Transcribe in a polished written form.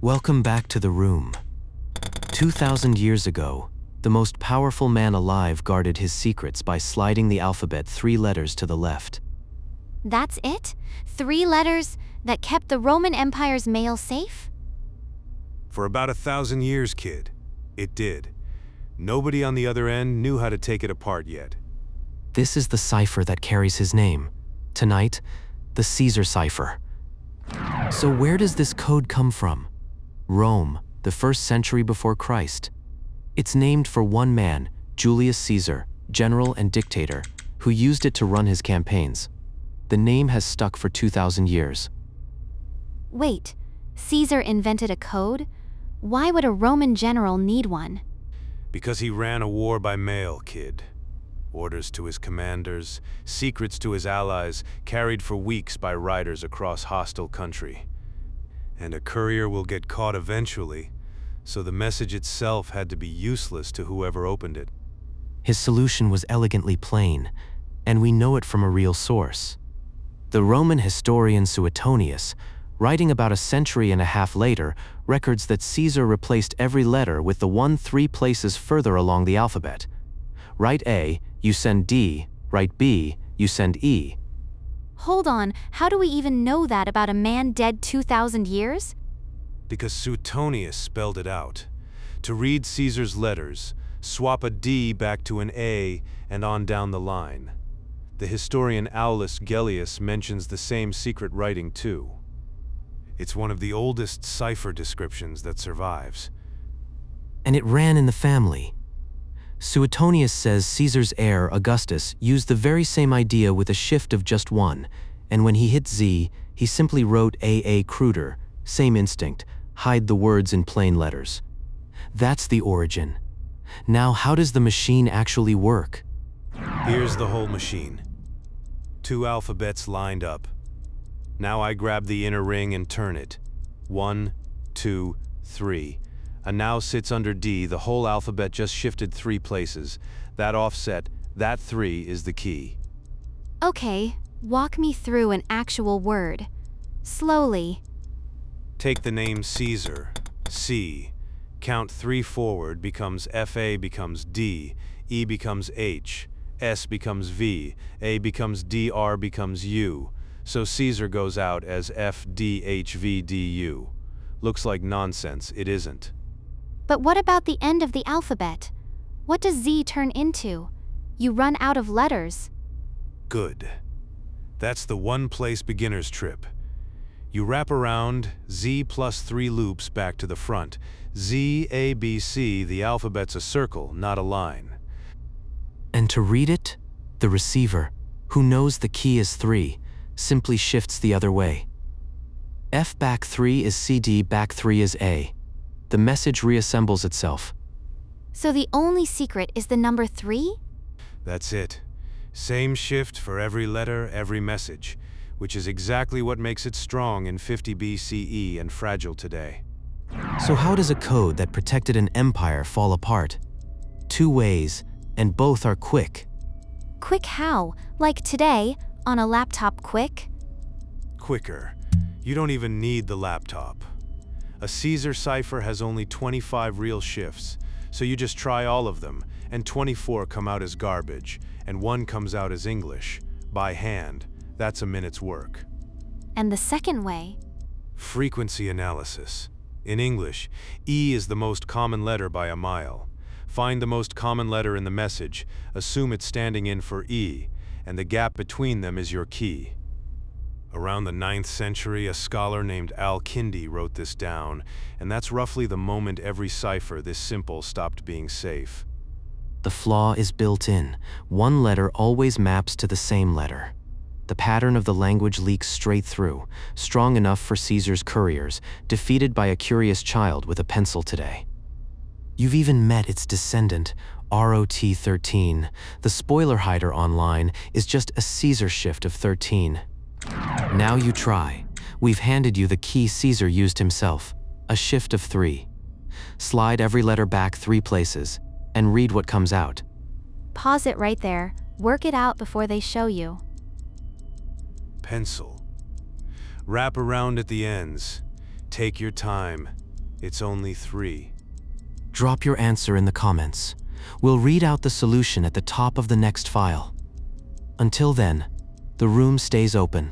Welcome back to the room. 2,000 years ago, the most powerful man alive guarded his secrets by sliding the alphabet 3 letters to the left. That's it? 3 letters that kept the Roman Empire's mail safe? For about 1,000 years, kid. It did. Nobody on the other end knew how to take it apart yet. This is the cipher that carries his name. Tonight, the Caesar cipher. So where does this code come from? Rome, the 1st century before Christ. It's named for one man, Julius Caesar, general and dictator, who used it to run his campaigns. The name has stuck for 2,000 years. Wait, Caesar invented a code? Why would a Roman general need one? Because he ran a war by mail, kid. Orders to his commanders, secrets to his allies, carried for weeks by riders across hostile country. And a courier will get caught eventually, so the message itself had to be useless to whoever opened it. His solution was elegantly plain, and we know it from a real source. The Roman historian Suetonius, writing about a century and a half later, records that Caesar replaced every letter with the one 3 places further along the alphabet. Write A, you send D. Write B, you send E. Hold on, how do we even know that about a man dead 2,000 years? Because Suetonius spelled it out. To read Caesar's letters, swap a D back to an A and on down the line. The historian Aulus Gellius mentions the same secret writing too. It's one of the oldest cipher descriptions that survives. And it ran in the family. Suetonius says Caesar's heir, Augustus, used the very same idea with a shift of just 1, and when he hit Z, he simply wrote AA cruder, same instinct, hide the words in plain letters. That's the origin. Now, how does the machine actually work? Here's the whole machine. 2 alphabets lined up. Now I grab the inner ring and turn it. 1, 2, 3. And now sits under D, the whole alphabet just shifted 3 places. That offset, that 3 is the key. Okay, walk me through an actual word. Slowly. Take the name Caesar, C. Count 3 forward becomes FA becomes D, E becomes H, S becomes V, A becomes D, R becomes U. So Caesar goes out as FDHVDU. Looks like nonsense, it isn't. But what about the end of the alphabet? What does Z turn into? You run out of letters. Good. That's the one-place beginner's trip. You wrap around Z plus 3 loops back to the front. Z, A, B, C, the alphabet's a circle, not a line. And to read it, the receiver, who knows the key is 3, simply shifts the other way. F back 3 is CD, back 3 is A. The message reassembles itself. So the only secret is the number 3? That's it. Same shift for every letter, every message, which is exactly what makes it strong in 50 BCE and fragile today. So how does a code that protected an empire fall apart? 2 ways, and both are quick. Quick how? Like today, on a laptop quick? Quicker. You don't even need the laptop. A Caesar cipher has only 25 real shifts, so you just try all of them, and 24 come out as garbage, and 1 comes out as English. By hand, that's a minute's work. And the second way? Frequency analysis. In English, E is the most common letter by a mile. Find the most common letter in the message, assume it's standing in for E, and the gap between them is your key. Around the 9th century, a scholar named Al-Kindi wrote this down, and that's roughly the moment every cipher this simple stopped being safe. The flaw is built in. 1 letter always maps to the same letter. The pattern of the language leaks straight through, strong enough for Caesar's couriers, defeated by a curious child with a pencil today. You've even met its descendant, ROT13. The spoiler hider online is just a Caesar shift of 13. Now you try. We've handed you the key Caesar used himself, a shift of 3. Slide every letter back 3 places, and read what comes out. Pause it right there. Work it out before they show you. Pencil. Wrap around at the ends. Take your time. It's only 3. Drop your answer in the comments. We'll read out the solution at the top of the next file. Until then, the room stays open.